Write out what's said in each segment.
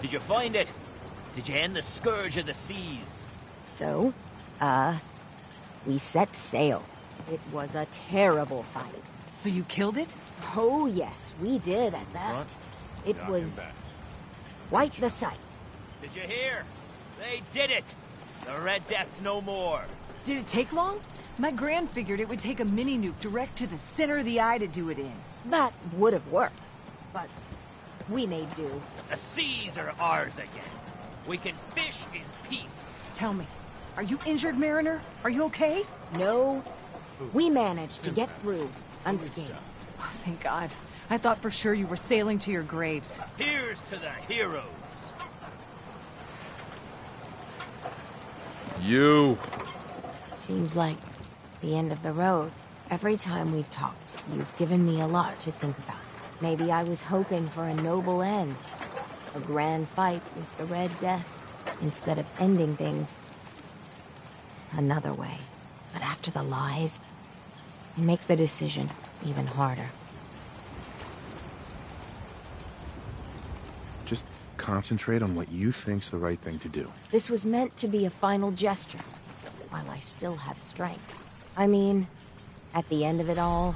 Did you find it? Did you end the scourge of the seas? So, we set sail. It was a terrible fight. So you killed it? Oh yes, we did at that. Front? It Knock him was back. quite the sight. Did you hear? They did it! The Red Death's no more. Did it take long? My gran figured it would take a mini-nuke direct to the center of the eye to do it in. That would have worked, but we made do. The seas are ours again. We can fish in peace. Tell me, are you injured, Mariner? Are you okay? No, we managed to get through unscathed. Oh, thank God. I thought for sure you were sailing to your graves. Here's to the heroes. You! Seems like the end of the road. Every time we've talked, you've given me a lot to think about. Maybe I was hoping for a noble end. A grand fight with the Red Death, instead of ending things another way. But after the lies, it makes the decision even harder. Just concentrate on what you think's the right thing to do. This was meant to be a final gesture, while I still have strength. I mean, at the end of it all,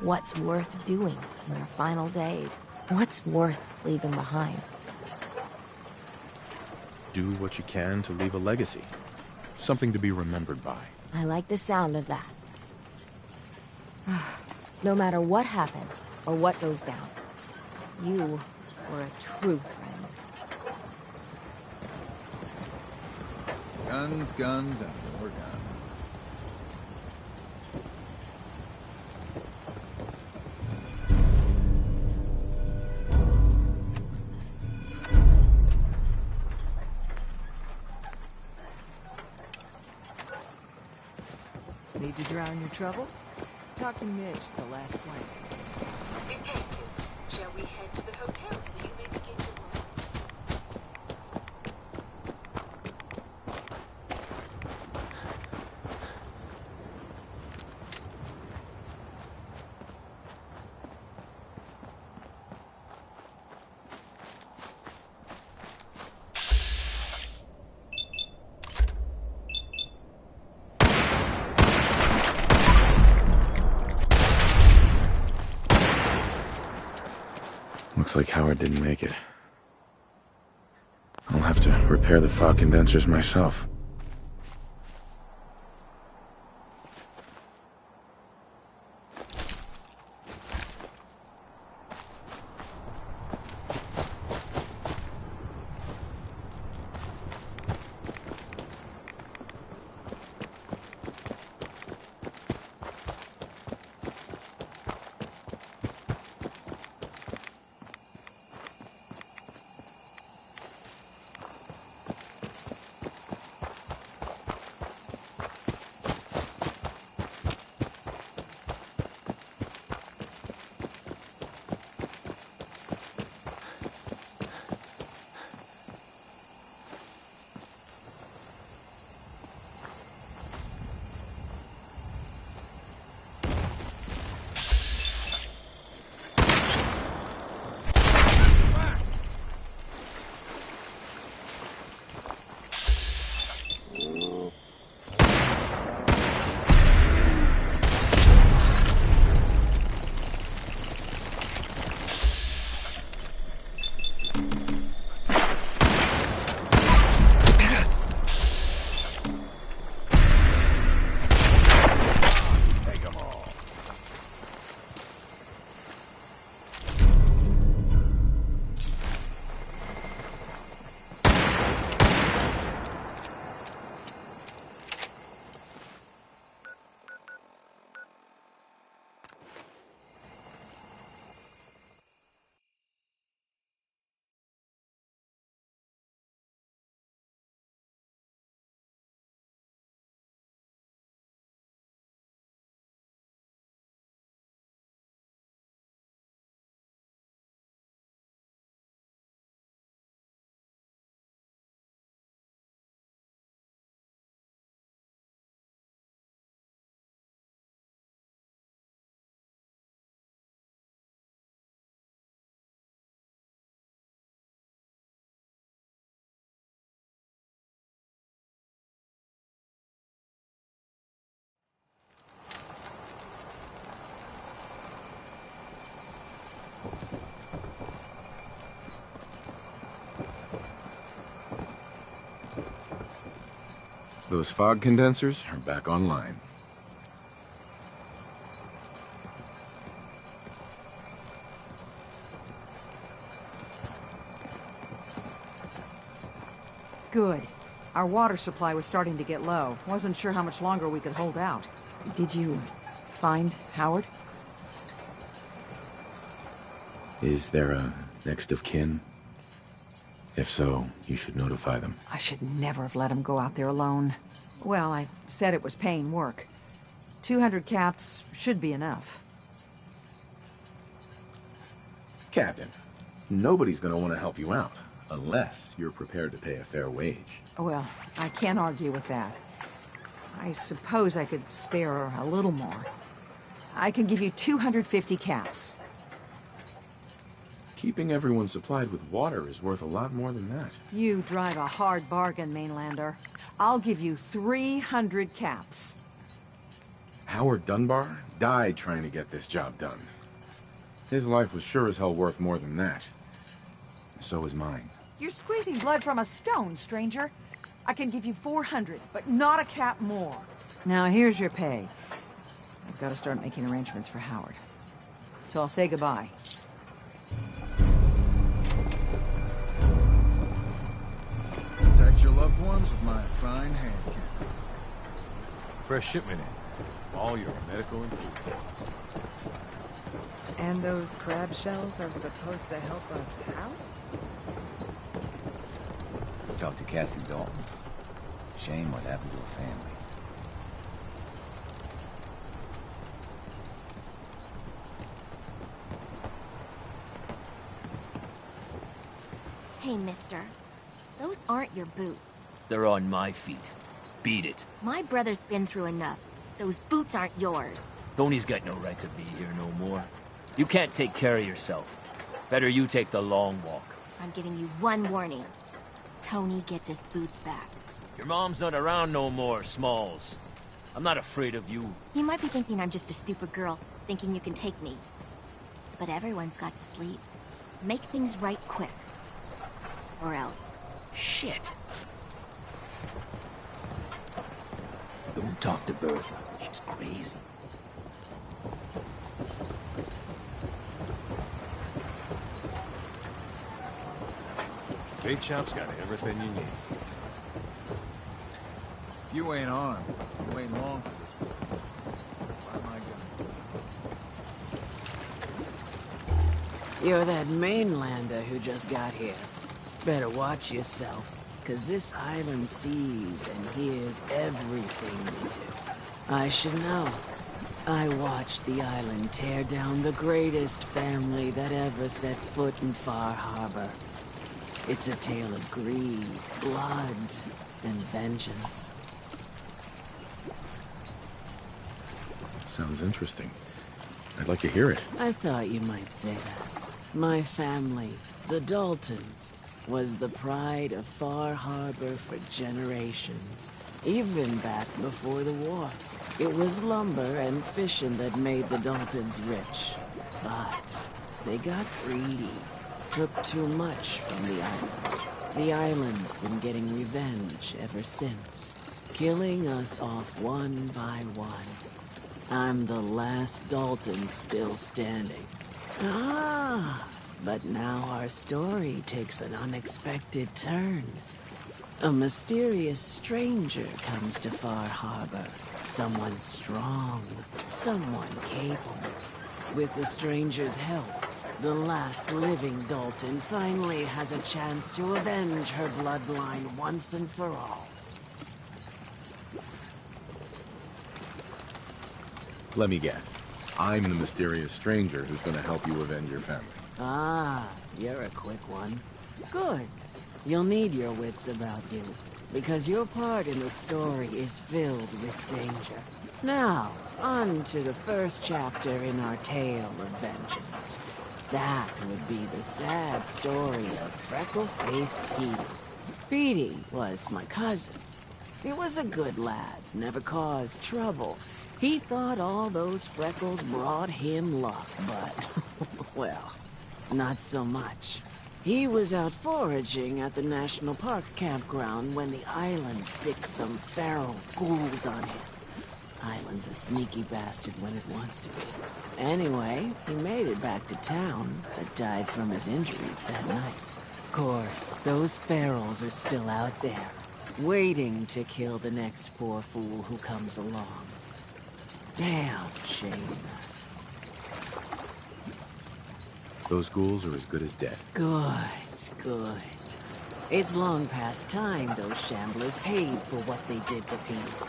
what's worth doing in your final days? What's worth leaving behind? Do what you can to leave a legacy. Something to be remembered by. I like the sound of that. No matter what happens, or what goes down, you were a true friend. Guns, guns, and more guns. Need to drown your troubles? Talk to Mitch, the last flight. Detective, shall we head to the hotel so you may begin your work? Looks like Howard didn't make it. I'll have to repair the fog condensers myself. Those fog condensers are back online. Good. Our water supply was starting to get low. Wasn't sure how much longer we could hold out. Did you find Howard? Is there a next of kin? If so, you should notify them. I should never have let him go out there alone. Well, I said it was paying work. 200 caps should be enough. Captain, nobody's gonna want to help you out, unless you're prepared to pay a fair wage. Well, I can't argue with that. I suppose I could spare a little more. I can give you 250 caps. Keeping everyone supplied with water is worth a lot more than that. You drive a hard bargain, Mainlander. I'll give you 300 caps. Howard Dunbar died trying to get this job done. His life was sure as hell worth more than that. So is mine. You're squeezing blood from a stone, stranger. I can give you 400, but not a cap more. Now, here's your pay. I've got to start making arrangements for Howard. So I'll say goodbye. Protect your loved ones with my fine hand cannons. Fresh shipment in. All your medical and food needs. And those crab shells are supposed to help us out? Talked to Cassie Dalton. Shame what happened to her family. Hey, mister. Those aren't your boots. They're on my feet. Beat it. My brother's been through enough. Those boots aren't yours. Tony's got no right to be here no more. You can't take care of yourself. Better you take the long walk. I'm giving you one warning. Tony gets his boots back. Your mom's not around no more, Smalls. I'm not afraid of you. You might be thinking I'm just a stupid girl, thinking you can take me. But everyone's got to sleep. Make things right quick. Or else. Shit. Don't talk to Bertha. She's crazy. Bait shop's got everything you need. If you ain't armed, you ain't long for this one. Why my guns down? You're that Mainlander who just got here. Better watch yourself, 'cause this island sees and hears everything you do. I should know. I watched the island tear down the greatest family that ever set foot in Far Harbor. It's a tale of greed, blood, and vengeance. Sounds interesting. I'd like to hear it. I thought you might say that. My family, the Daltons, was the pride of Far Harbor for generations, even back before the war. It was lumber and fishing that made the Daltons rich. But they got greedy, took too much from the island. The island's been getting revenge ever since, killing us off one by one. I'm the last Dalton still standing. But now our story takes an unexpected turn. A mysterious stranger comes to Far Harbor. Someone strong, someone capable. With the stranger's help, the last living Dalton finally has a chance to avenge her bloodline once and for all. Let me guess. I'm the mysterious stranger who's gonna help you avenge your family. You're a quick one. Good. You'll need your wits about you, because your part in the story is filled with danger. Now, on to the first chapter in our tale of vengeance. That would be the sad story of freckle-faced Petey. Petey was my cousin. He was a good lad, never caused trouble. He thought all those freckles brought him luck, but, well, not so much. He was out foraging at the National Park campground when the island sicked some feral ghouls on him. Island's a sneaky bastard when it wants to be. Anyway, he made it back to town, but died from his injuries that night. Of course, those ferals are still out there, waiting to kill the next poor fool who comes along. Damn shame that. Those ghouls are as good as dead. Good, good. It's long past time those shamblers paid for what they did to people.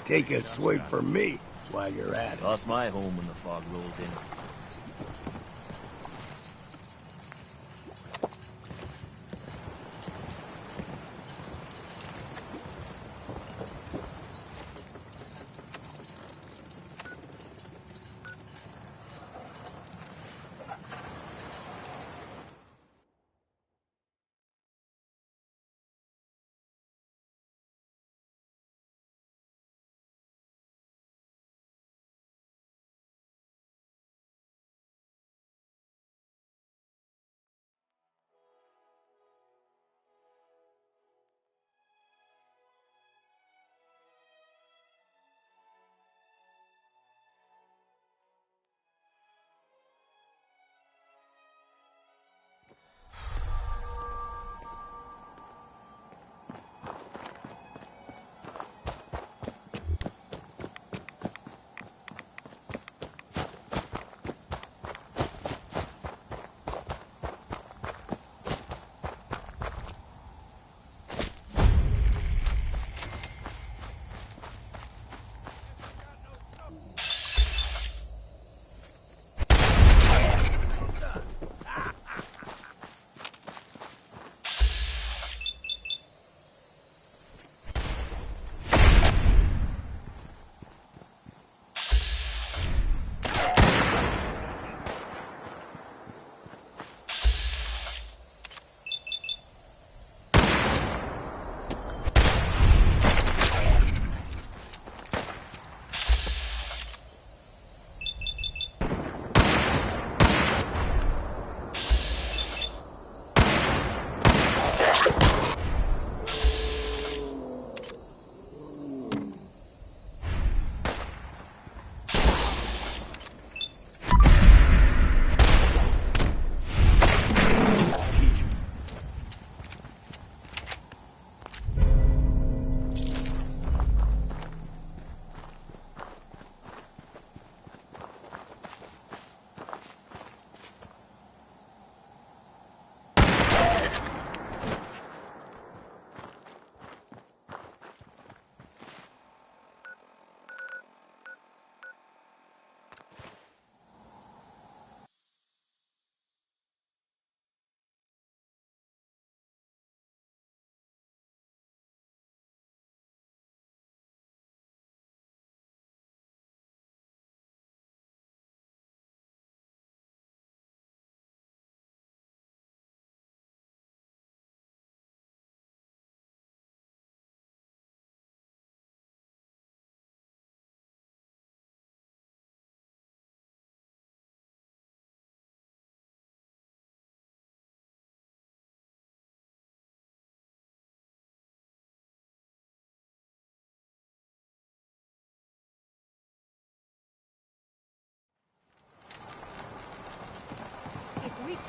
Take a swig for me while you're at it. Lost my home when the fog rolled in.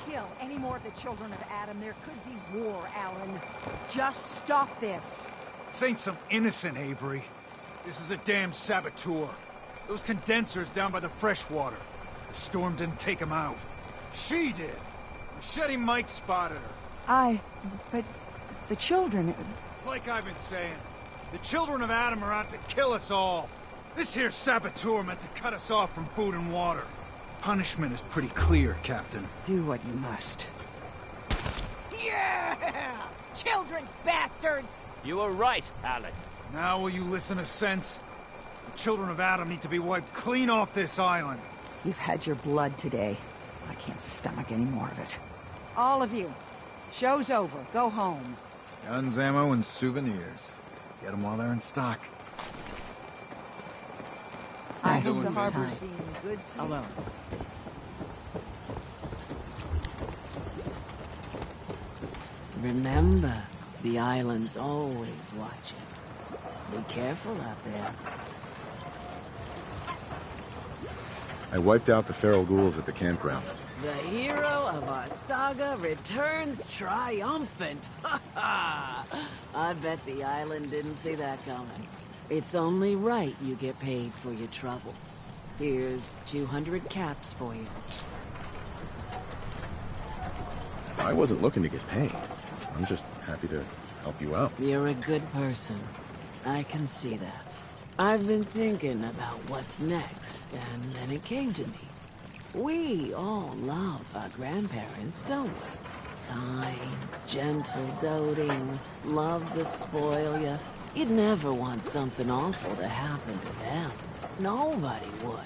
Kill any more of the children of Adam, there could be war, Alan. Just stop this. This ain't some innocent, Avery. This is a damn saboteur. Those condensers down by the freshwater. The storm didn't take them out. She did. Machete Mike spotted her. But the children... It's like I've been saying. The children of Adam are out to kill us all. This here saboteur meant to cut us off from food and water. Punishment is pretty clear, Captain. Do what you must. Yeah! Children bastards! You were right, Alec. Now will you listen to sense? The children of Adam need to be wiped clean off this island. You've had your blood today. I can't stomach any more of it. All of you. Show's over. Go home. Guns, ammo, and souvenirs. Get them while they're in stock. I hope doing the this harbor's time. being good to you. Alone. Remember, the island's always watching. Be careful out there. I wiped out the feral ghouls at the campground. The hero of our saga returns triumphant. I bet the island didn't see that coming. It's only right you get paid for your troubles. Here's 200 caps for you. I wasn't looking to get paid. I'm just happy to help you out. You're a good person. I can see that. I've been thinking about what's next, and then it came to me. We all love our grandparents, don't we? Kind, gentle, doting, love to spoil you. You'd never want something awful to happen to them. Nobody would.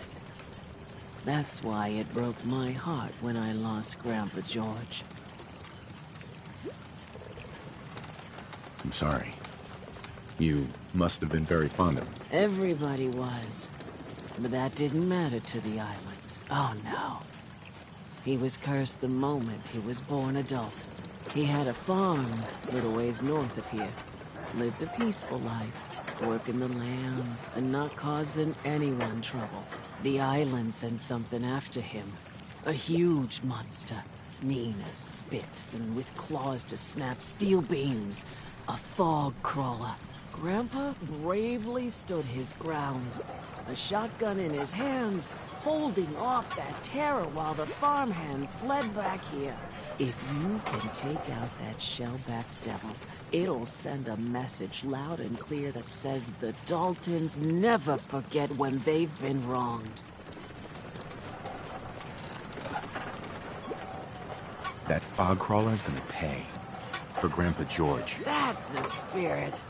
That's why it broke my heart when I lost Grandpa George. I'm sorry. You must have been very fond of him. Everybody was. But that didn't matter to the island. Oh no. He was cursed the moment he was born adult. He had a farm a little ways north of here. Lived a peaceful life, working the land and not causing anyone trouble. The island sent something after him. A huge monster. Mean as spit and with claws to snap steel beams. A fog crawler. Grandpa bravely stood his ground. A shotgun in his hands, holding off that terror while the farmhands fled back here. If you can take out that shell-backed devil, it'll send a message loud and clear that says the Daltons never forget when they've been wronged. That fog crawler's gonna pay. For Grandpa George. That's the spirit.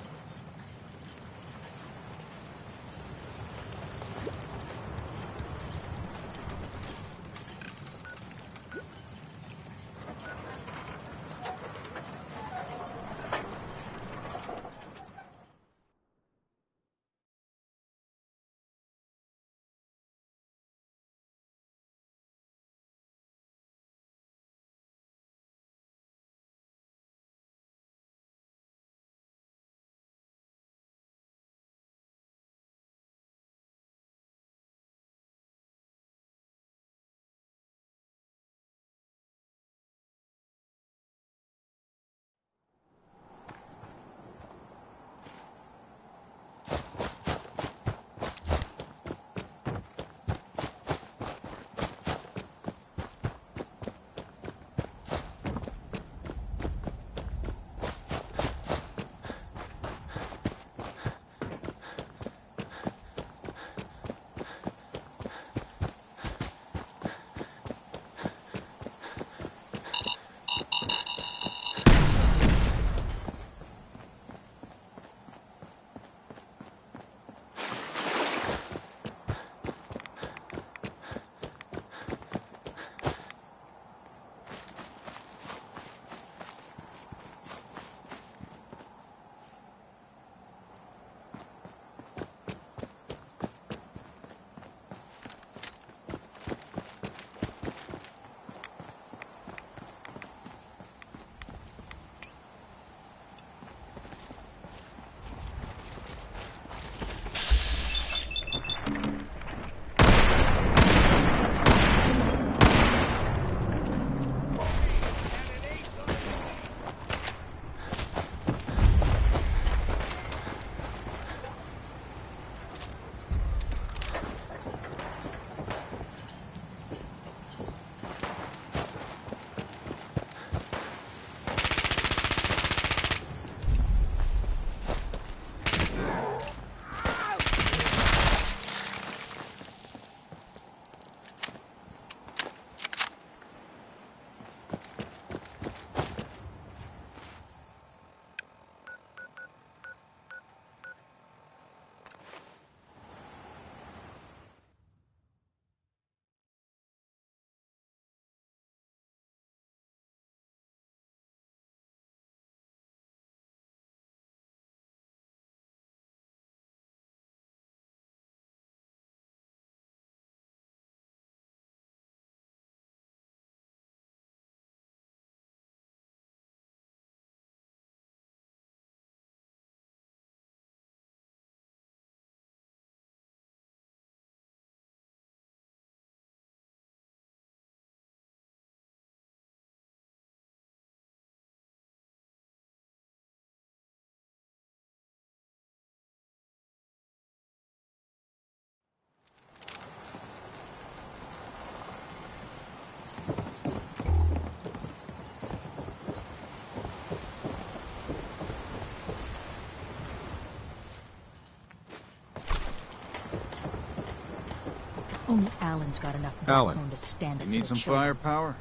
Only Alan's got enough Alan, backbone to stand you up need to some a children. firepower?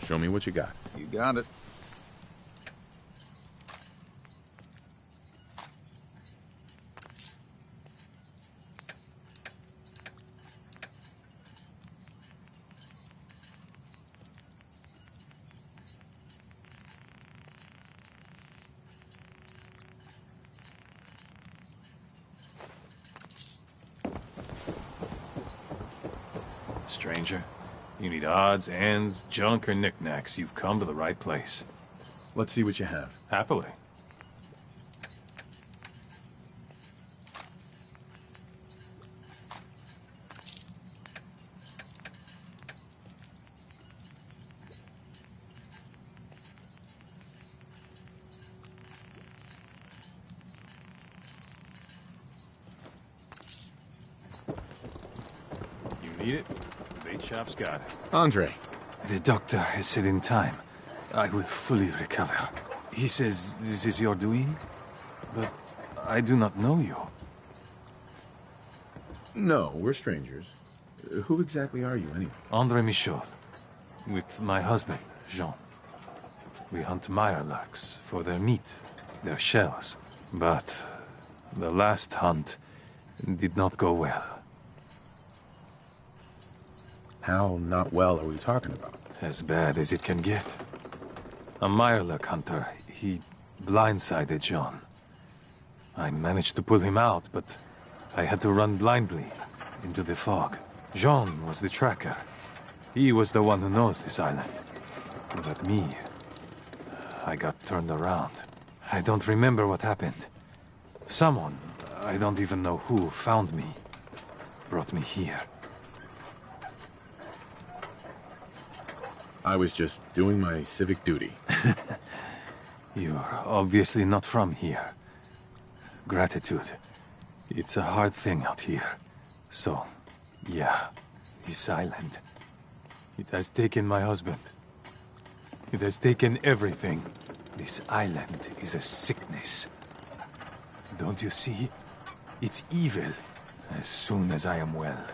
Show me what you got. You got it. Stranger, you need odds, ends, junk, or knickknacks, you've come to the right place. Let's see what you have. Happily. You need it? The bait shop's got it. Andre. The doctor has said in time, I will fully recover. He says this is your doing, but I do not know you. No, we're strangers. Who exactly are you, anyway? Andre Michaud, with my husband, Jean. We hunt mirelurks for their meat, their shells. But the last hunt did not go well. How not well are we talking about? As bad as it can get. A mirelurk hunter, he blindsided Jean. I managed to pull him out, but I had to run blindly into the fog. Jean was the tracker. He was the one who knows this island. But me, I got turned around. I don't remember what happened. Someone, I don't even know who, found me. Brought me here. I was just doing my civic duty. You're obviously not from here. Gratitude. It's a hard thing out here. So, yeah, this island. It has taken my husband. It has taken everything. This island is a sickness. Don't you see? It's evil. As soon as I am well,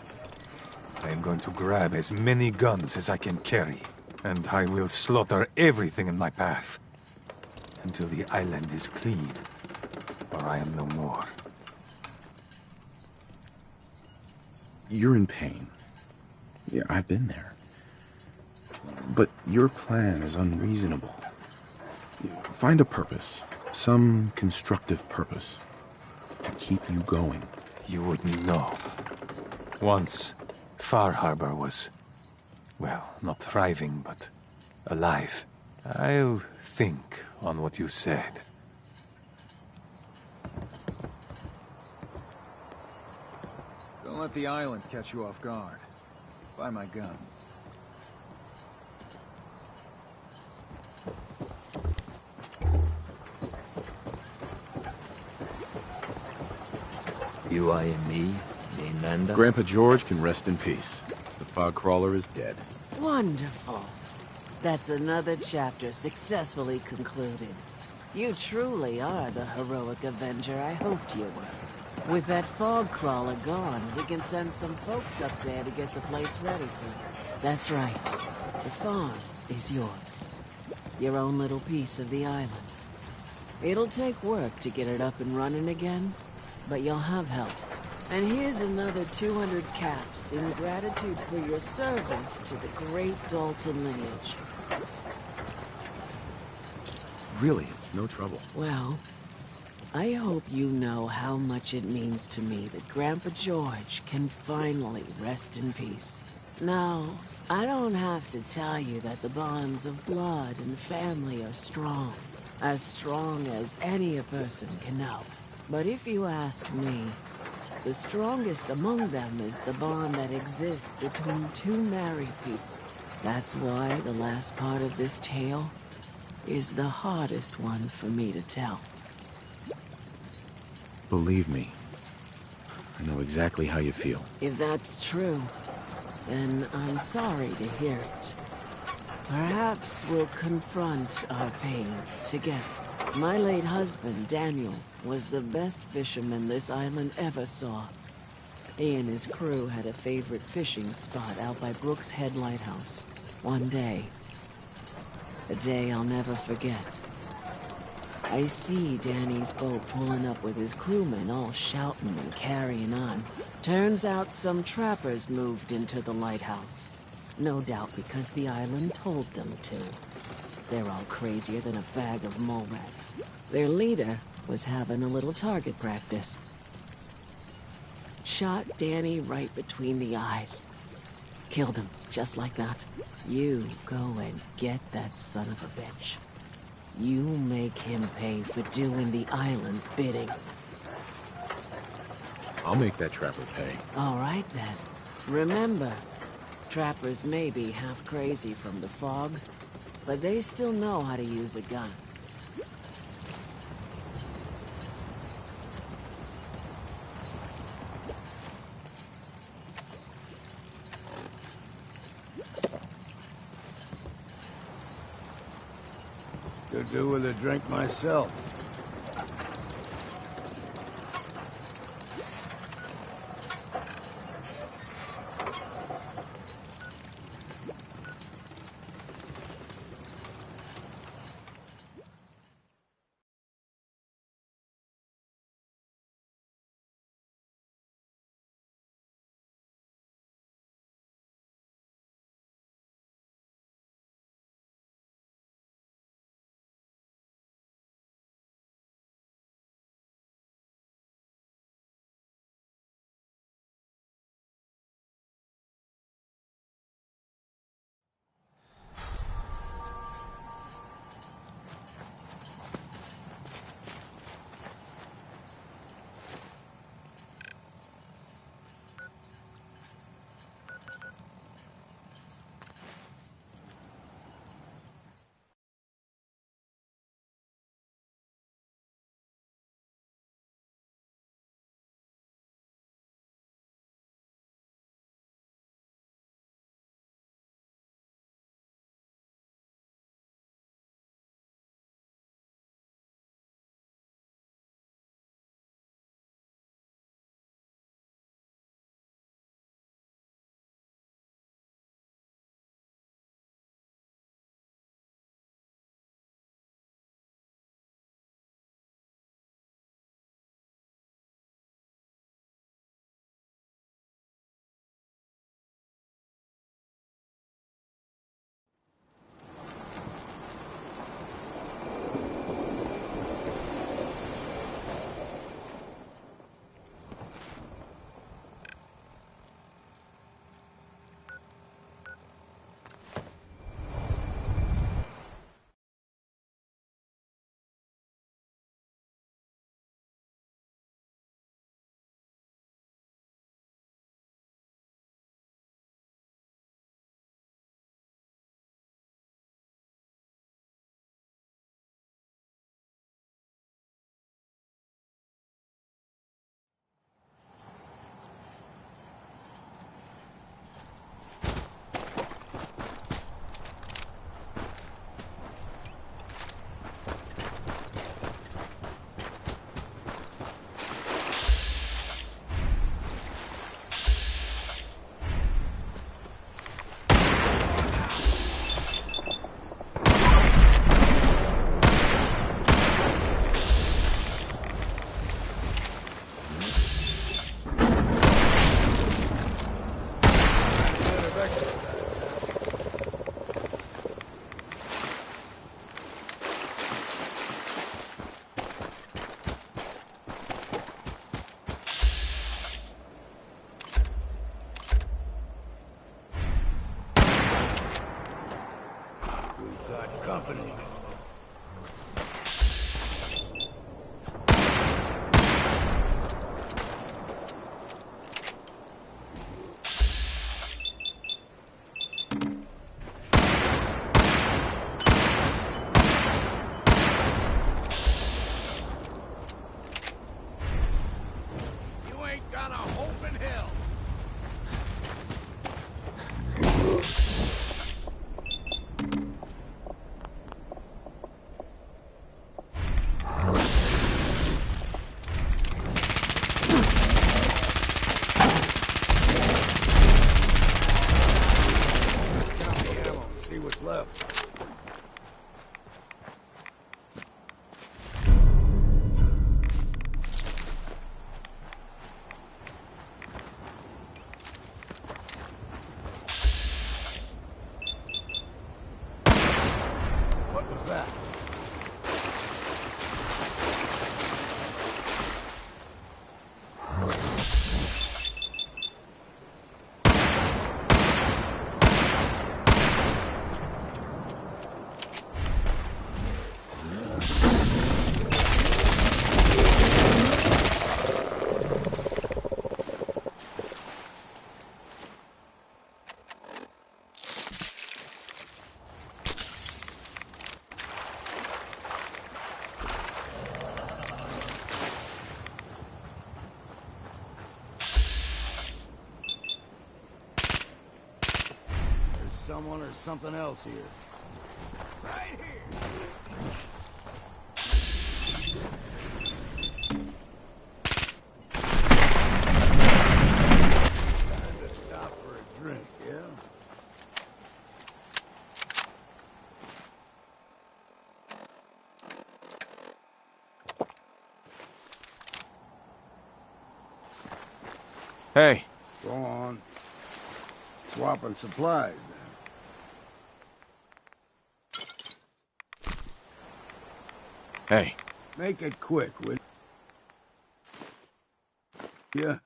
I am going to grab as many guns as I can carry. And I will slaughter everything in my path. Until the island is clean. Or I am no more. You're in pain. Yeah, I've been there. But your plan is unreasonable. Find a purpose. Some constructive purpose. To keep you going. You wouldn't know. Once, Far Harbor was... well, not thriving, but alive. I'll think on what you said. Don't let the island catch you off guard. Buy my guns. You eyeing me, Nanda? Grandpa George can rest in peace. The fog crawler is dead. Wonderful. That's another chapter successfully concluded. You truly are the heroic avenger I hoped you were. With that fog crawler gone, we can send some folks up there to get the place ready for you. That's right. The farm is yours. Your own little piece of the island. It'll take work to get it up and running again, but you'll have help. And here's another 200 caps in gratitude for your service to the great Dalton lineage. Really, it's no trouble. Well, I hope you know how much it means to me that Grandpa George can finally rest in peace. Now, I don't have to tell you that the bonds of blood and family are strong. As strong as any a person can know. But if you ask me, the strongest among them is the bond that exists between two married people. That's why the last part of this tale is the hardest one for me to tell. Believe me, I know exactly how you feel. If that's true, then I'm sorry to hear it. Perhaps we'll confront our pain together. My late husband, Daniel, was the best fisherman this island ever saw. He and his crew had a favorite fishing spot out by Brooks Head Lighthouse. One day, a day I'll never forget, I see Danny's boat pulling up with his crewmen all shouting and carrying on. Turns out some trappers moved into the lighthouse. No doubt because the island told them to. They're all crazier than a bag of mole rats. Their leader was having a little target practice. Shot Danny right between the eyes. Killed him, just like that. You go and get that son of a bitch. You make him pay for doing the island's bidding. I'll make that trapper pay. All right, then. Remember, trappers may be half crazy from the fog, but they still know how to use a gun. Could do with a drink myself. Company. You ain't got a hope in hell. someone or something else here. Right here! Time to stop for a drink, yeah? Hey. Go on. Swapping supplies, then. Hey. Make it quick, will ya?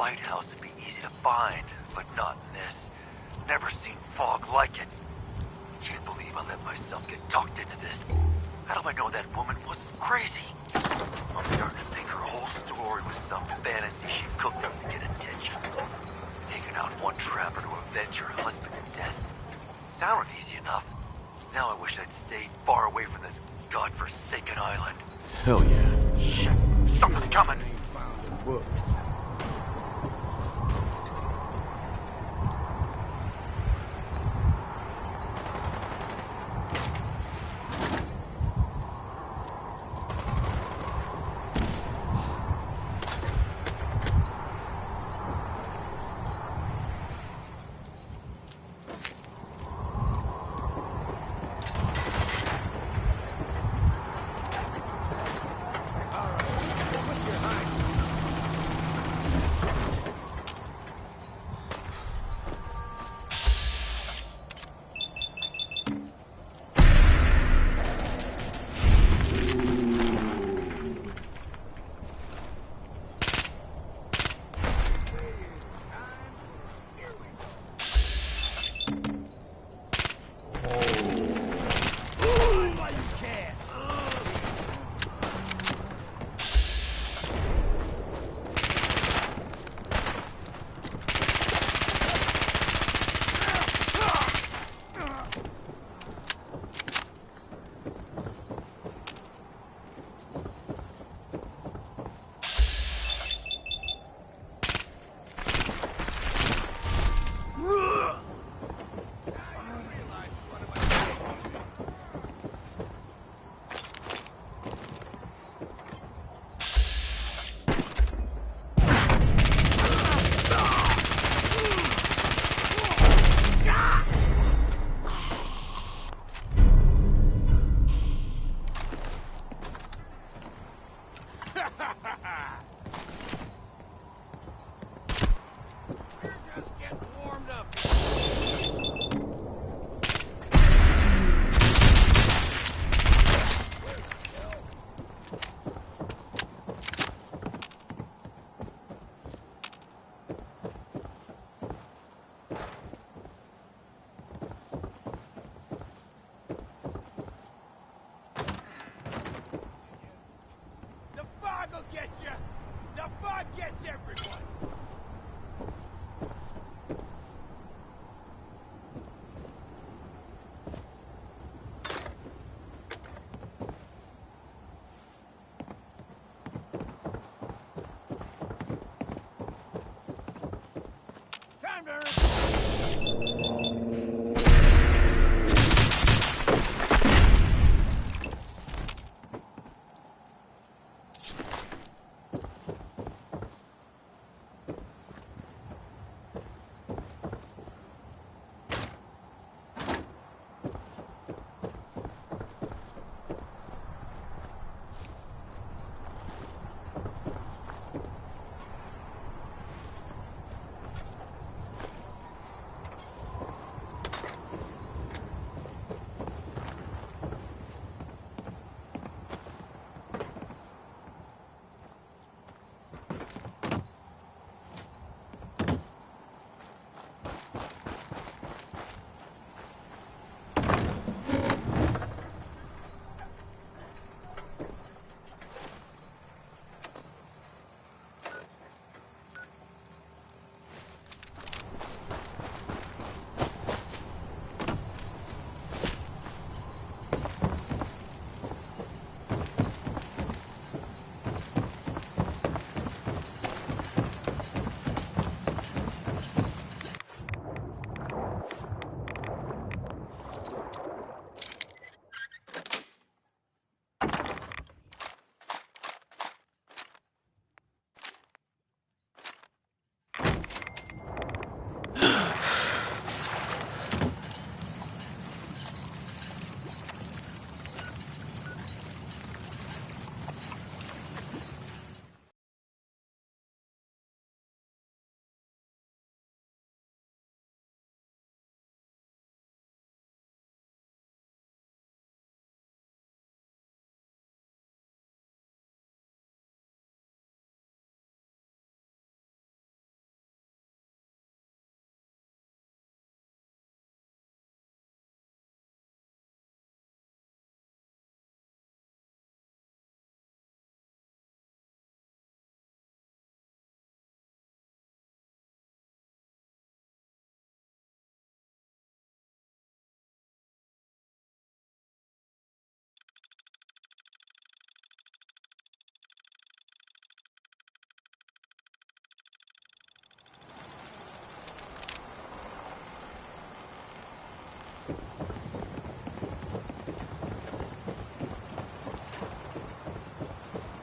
lighthouse would be easy to find, but not in this. Never seen fog like it. Can't believe I let myself get talked into this. How do I know that woman wasn't crazy? I'm starting to think her whole story was some fantasy she cooked up to get attention. Taking out one trapper to avenge her husband's death. Sounded easy enough. Now I wish I'd stayed far away from this godforsaken island. Hell yeah. Shit, something's coming. Books. Just getting warmed up. The fog will get you. The fog gets everyone. Time to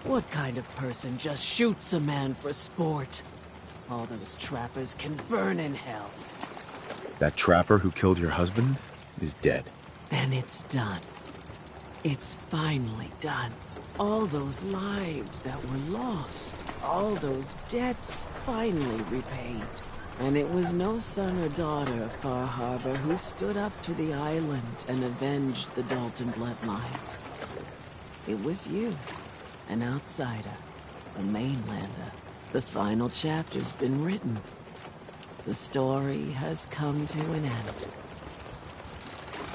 What kind of person just shoots a man for sport? All those trappers can burn in hell. That trapper who killed your husband is dead. Then it's done. It's finally done. All those lives that were lost, all those debts finally repaid. And it was no son or daughter of Far Harbor who stood up to the island and avenged the Dalton bloodline. It was you, an outsider, a mainlander. The final chapter's been written. The story has come to an end.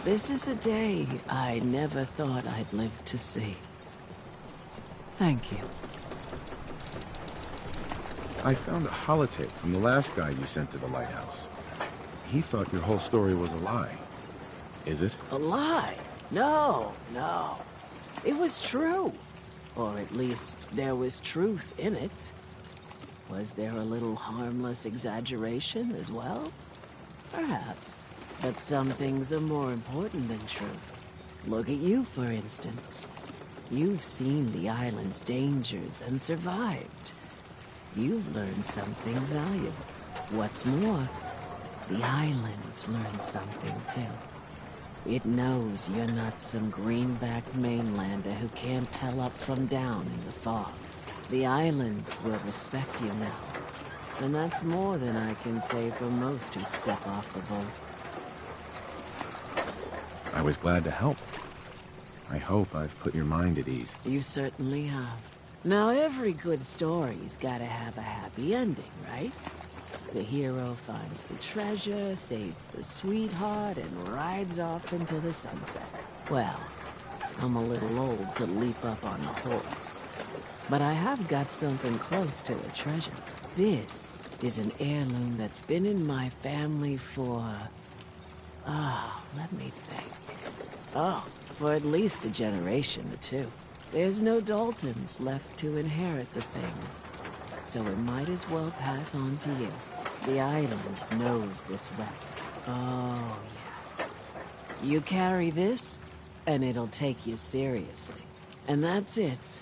This is a day I never thought I'd live to see. Thank you. I found a holotape from the last guy you sent to the lighthouse. He thought your whole story was a lie. Is it? A lie? No, no. It was true. Or at least there was truth in it. Was there a little harmless exaggeration as well? Perhaps. But some things are more important than truth. Look at you, for instance. You've seen the island's dangers and survived. You've learned something valuable. What's more, the island learned something too. It knows you're not some greenback mainlander who can't tell up from down in the fog. The island will respect you now. And that's more than I can say for most who step off the boat. I was glad to help. I hope I've put your mind at ease. You certainly have. Now, every good story's gotta have a happy ending, right? The hero finds the treasure, saves the sweetheart, and rides off into the sunset. Well, I'm a little old to leap up on a horse. But I have got something close to a treasure. This is an heirloom that's been in my family for... let me think. Oh, for at least a generation or two. There's no Daltons left to inherit the thing, so it might as well pass on to you. The island knows this weapon. Oh, yes. You carry this, and it'll take you seriously. And that's it.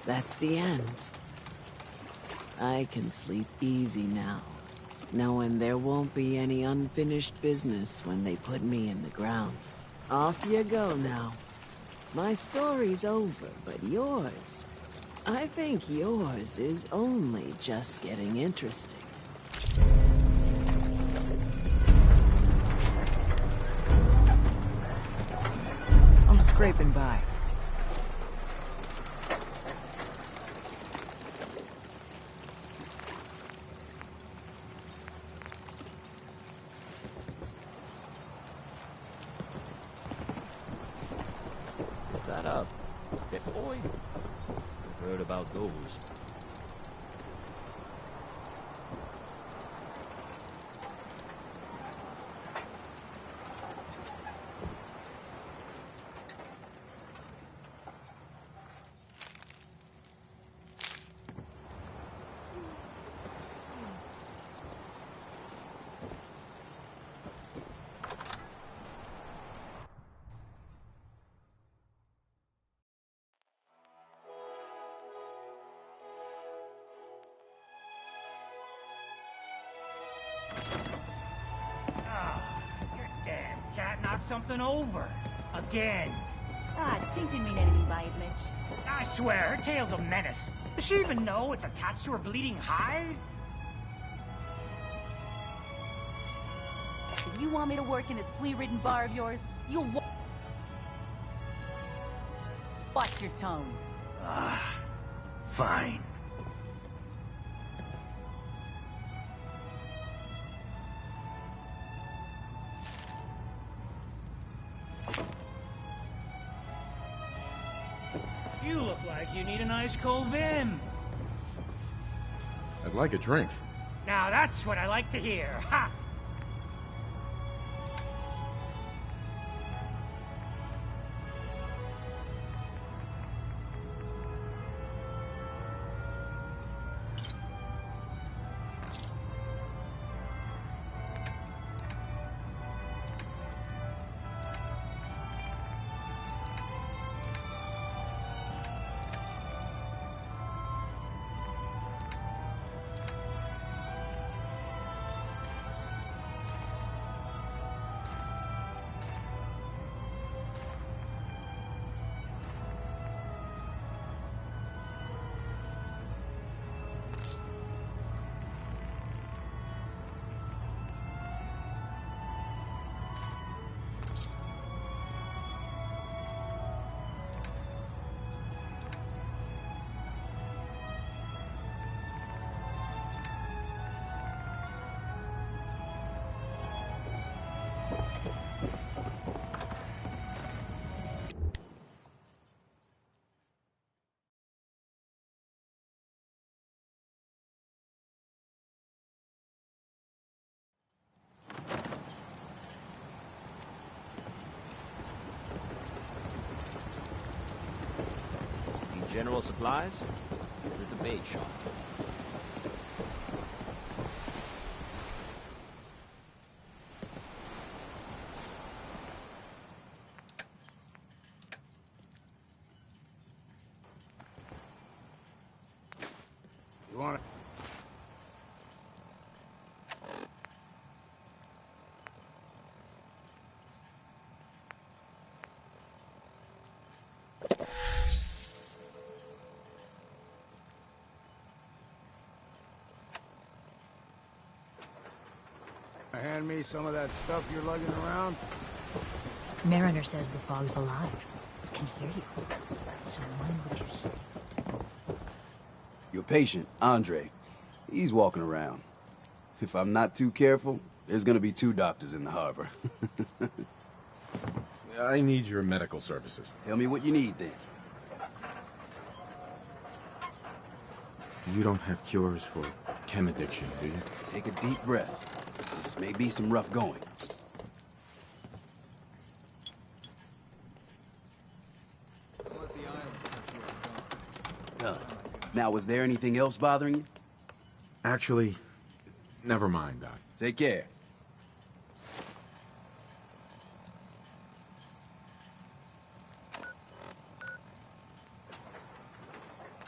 That's the end. I can sleep easy now, knowing there won't be any unfinished business when they put me in the ground. Off you go now. My story's over, but yours... I think yours is only just getting interesting. I'm scraping by. Is that a pit boy? I've heard about those. Your damn cat knocked something over. Again. Tink didn't mean anything by it, Mitch. I swear, her tail's a menace. Does she even know it's attached to her bleeding hide? If you want me to work in this flea-ridden bar of yours, you'll watch your tone. Fine. You look like you need an ice cold vim. I'd like a drink. Now that's what I like to hear. Ha! General supplies? Or the bait shop? You want it? hand me some of that stuff you're lugging around? Mariner says the fog's alive. Can hear you. So when would you say? Your patient, Andre, he's walking around. If I'm not too careful, there's gonna be 2 doctors in the harbor. I need your medical services. Tell me what you need, then. You don't have cures for chem addiction, do you? Take a deep breath. This may be some rough going. Done. Now, was there anything else bothering you? Actually, never mind, Doc. Take care.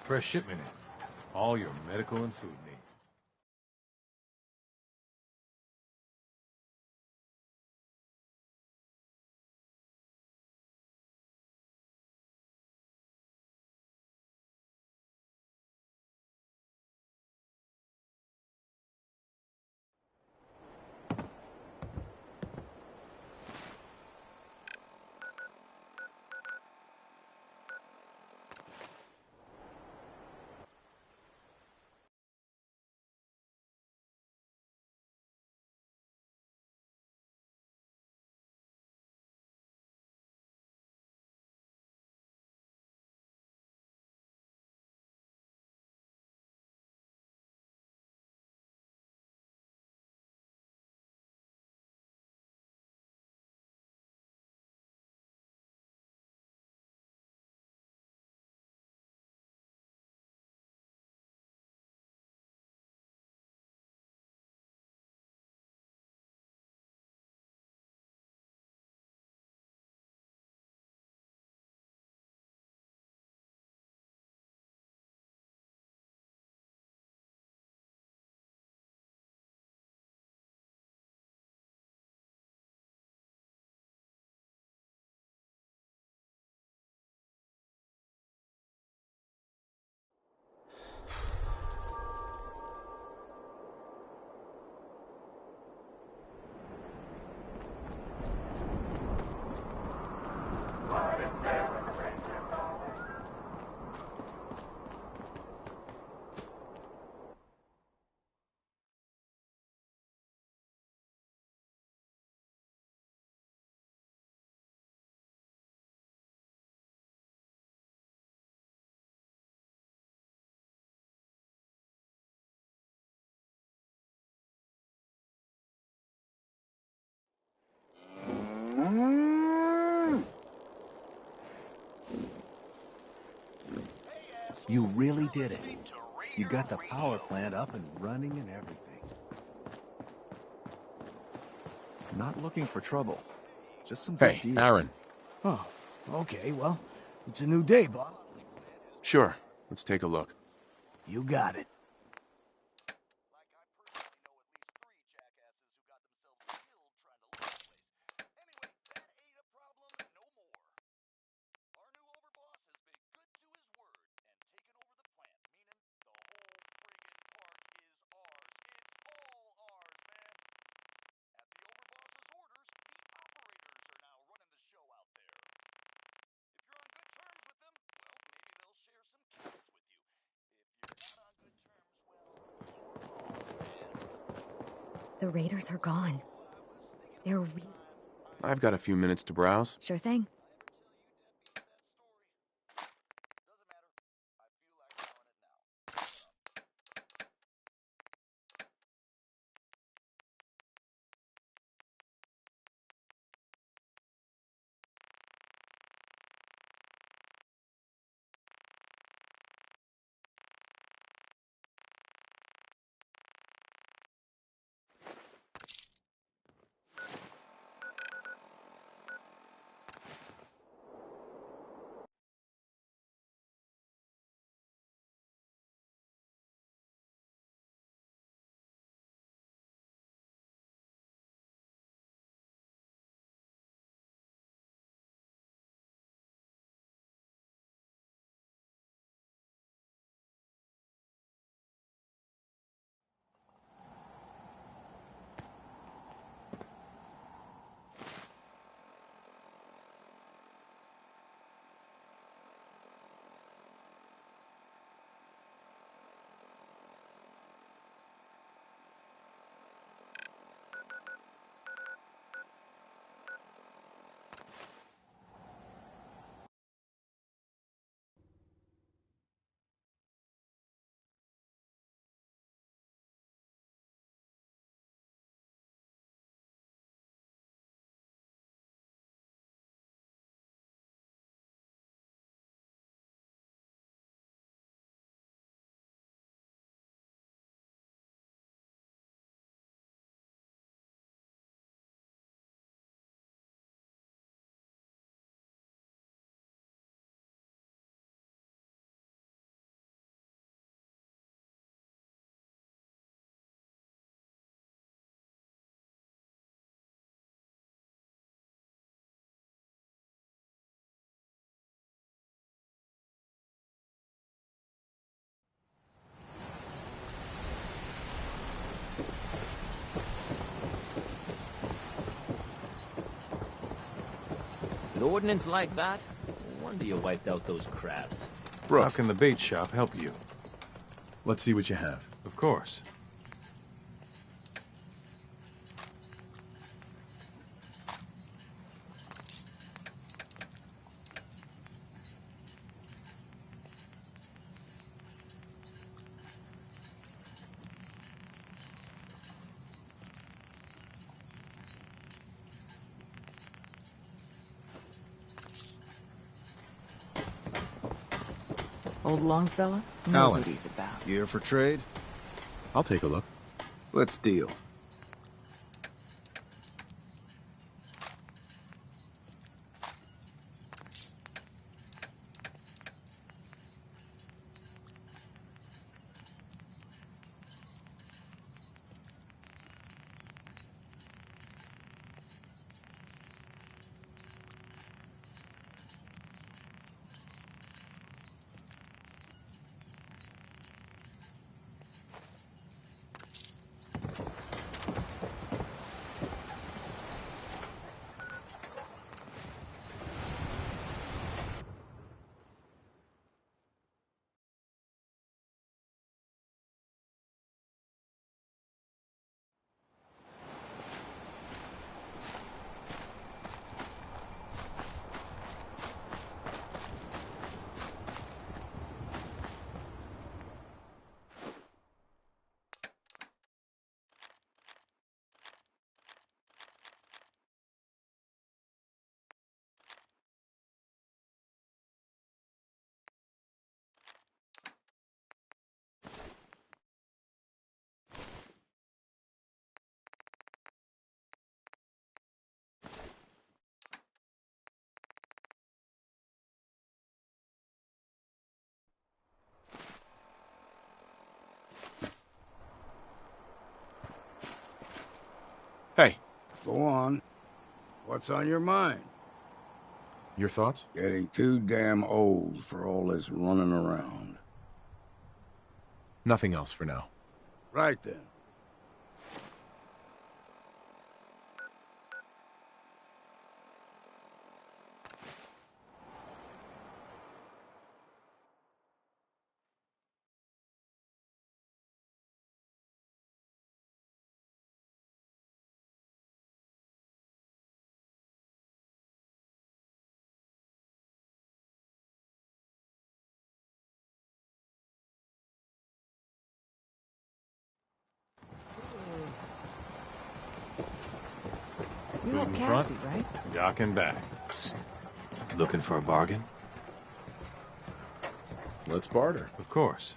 Fresh shipment in. All your medical and food needs. You really did it. You got the power plant up and running and everything. Not looking for trouble. Just some Hey, good deals. Aaron. Oh, okay, well, it's a new day, boss. Sure. Let's take a look. You got it. The raiders are gone. They're I've got a few minutes to browse. Sure thing. ordnance like that? No wonder you wiped out those crabs. How can the bait shop help you? Let's see what you have. Of course. Old Longfellow knows Alan, what he's about. you here for trade? I'll take a look. Let's deal. Hey. Go on. What's on your mind? Your thoughts? Getting too damn old for all this running around. Nothing else for now. Right then. You Food know in Cassie, front, right? dock and back. Psst. Looking for a bargain? Let's barter. Of course.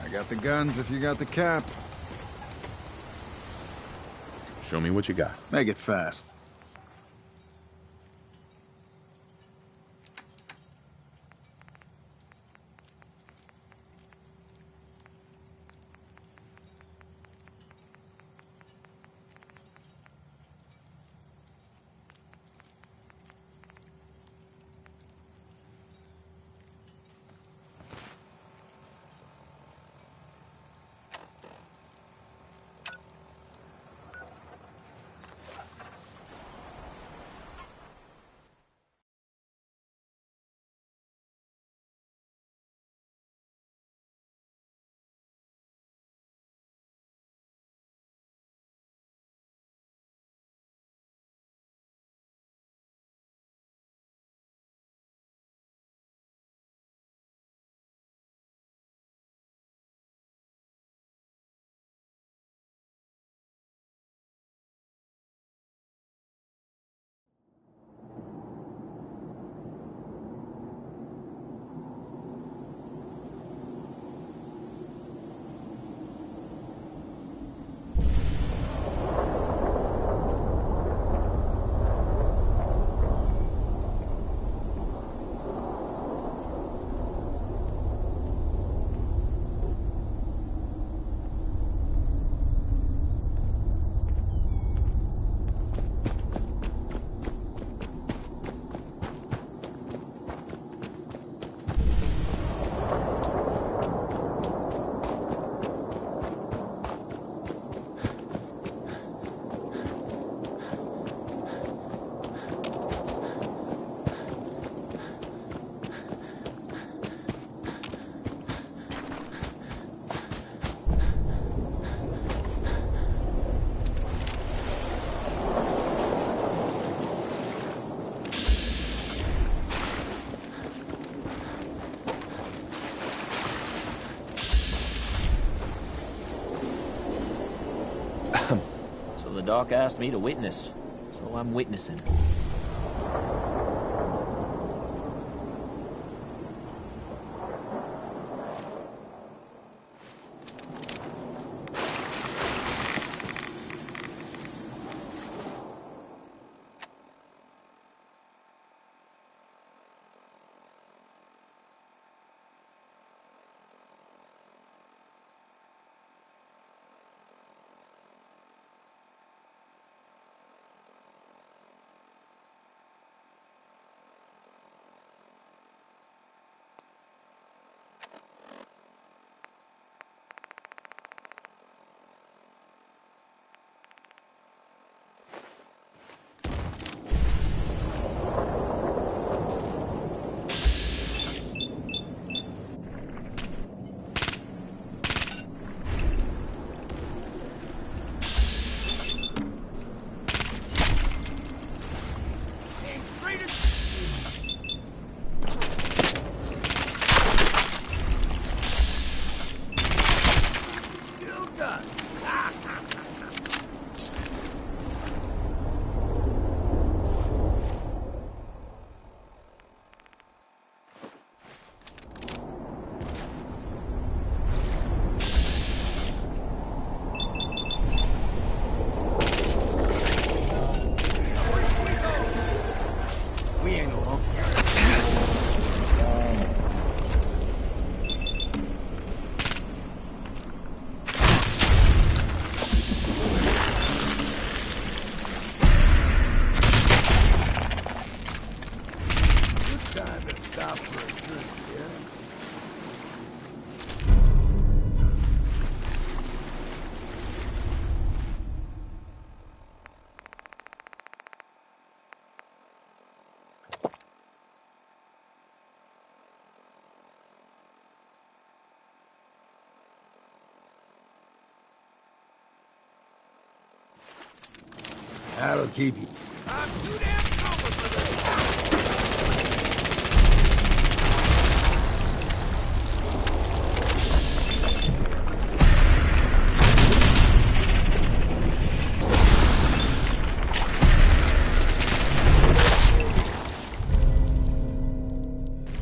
I got the guns if you got the caps. Show me what you got. Make it fast. So the doc asked me to witness, so I'm witnessing. That'll keep you. I'm too damn covered for this.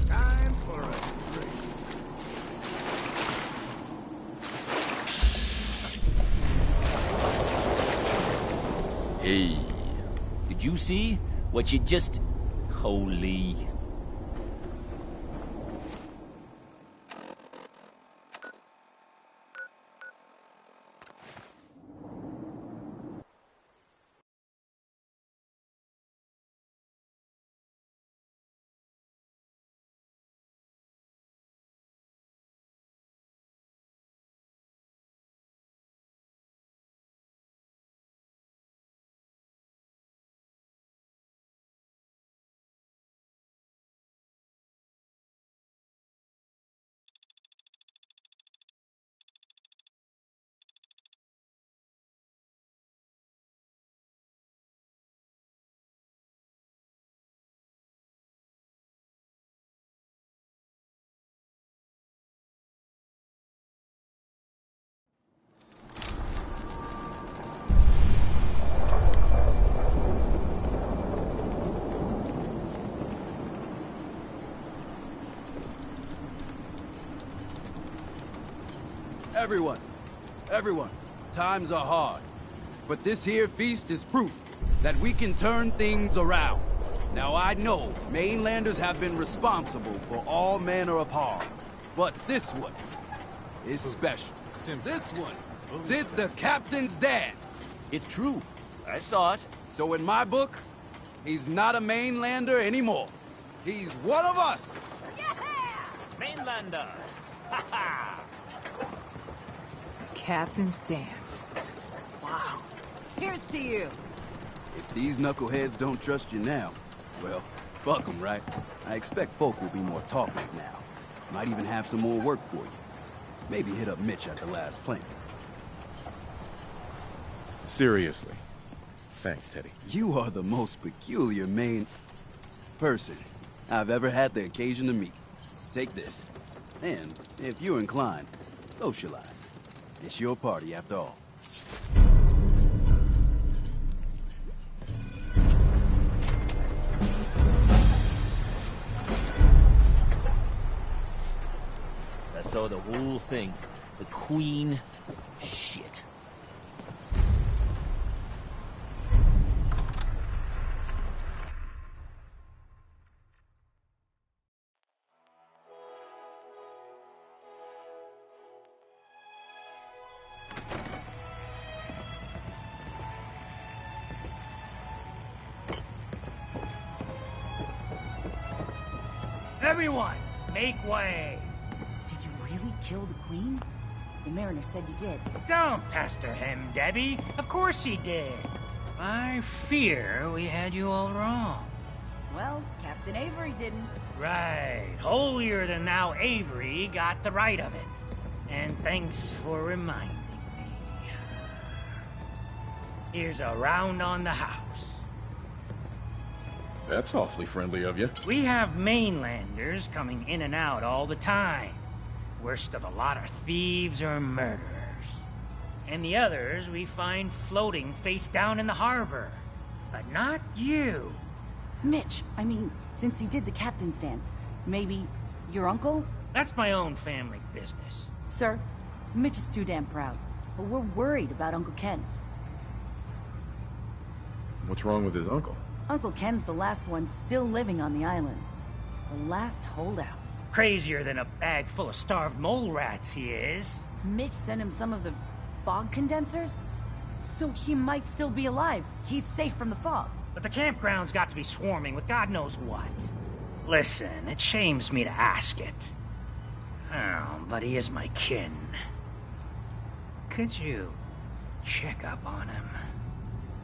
Time for a drink. Hey, did you see what you just... Holy... Everyone, times are hard. But this here feast is proof that we can turn things around. Now I know mainlanders have been responsible for all manner of harm, but this one is special. This one did the captain's dance. It's true. I saw it. So in my book, he's not a mainlander anymore. He's one of us. Mainlander! Ha ha! Captain's dance. Wow. Here's to you. If these knuckleheads don't trust you now, well, fuck them, right? I expect folk will be more talkative now. Might even have some more work for you. Maybe hit up Mitch at the last plank. Seriously. Thanks, Teddy. You are the most peculiar person I've ever had the occasion to meet. Take this. And, if you're inclined, socialize. It's your party after all. saw the whole thing. The Queen... Shit. Everyone, make way! Did you really kill the Queen? The Mariner said you did. Don't pester him, Debbie. Of course he did. I fear we had you all wrong. Well, Captain Avery didn't. Right. Holier than thou Avery got the right of it. And thanks for reminding me. Here's a round on the house. That's awfully friendly of you. We have mainlanders coming in and out all the time. Worst of the lot are thieves or murderers. And the others we find floating face down in the harbor. But not you. Mitch, I mean, since he did the captain's dance, maybe your uncle? That's my own family business. Sir, Mitch is too damn proud. But we're worried about Uncle Ken. What's wrong with his uncle? Uncle Ken's the last one still living on the island. The last holdout. Crazier than a bag full of starved mole rats, he is. Mitch sent him some of the fog condensers? So he might still be alive. He's safe from the fog. But the campground's got to be swarming with God knows what. Listen, it shames me to ask it. Oh, but he is my kin. Could you check up on him?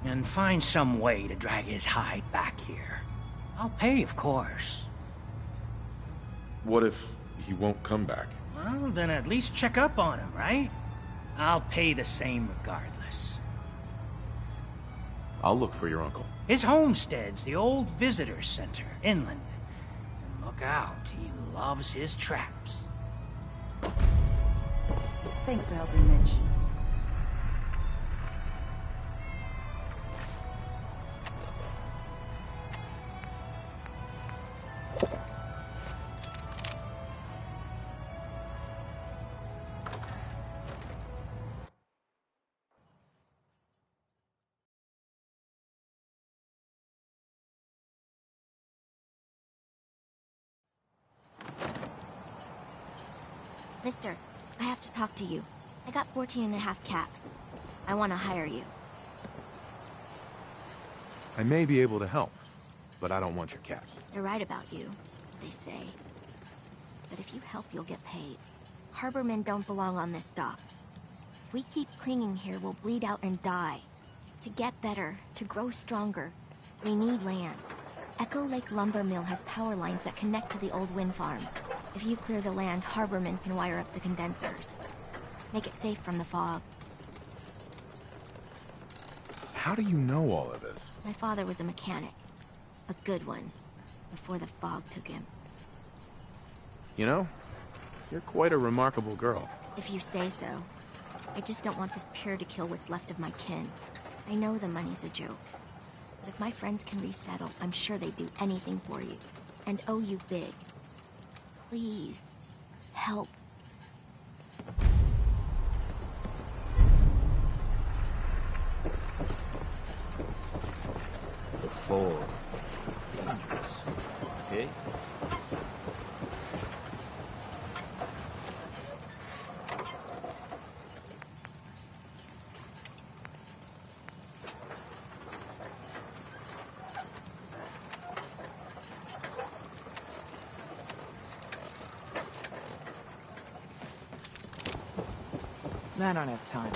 And find some way to drag his hide back here. I'll pay, of course. What if he won't come back? Well, then at least check up on him, right? I'll pay the same regardless. I'll look for your uncle. His homestead's the old visitor center, inland. And look out, he loves his traps. Thanks for helping, Mitch. Mister, I have to talk to you. I got 14 and a half caps. I want to hire you. I may be able to help, but I don't want your caps. They're right about you, they say. But if you help, you'll get paid. Harbormen don't belong on this dock. If we keep clinging here, we'll bleed out and die. To get better, to grow stronger, we need land. Echo Lake Lumber Mill has power lines that connect to the old wind farm. If you clear the land, Harbormen can wire up the condensers. Make it safe from the fog. How do you know all of this? My father was a mechanic. A good one. Before the fog took him. You know, you're quite a remarkable girl. If you say so. I just don't want this pier to kill what's left of my kin. I know the money's a joke. But if my friends can resettle, I'm sure they'd do anything for you. And owe you big. Please, help. The fog. It's dangerous. Okay? I don't have time.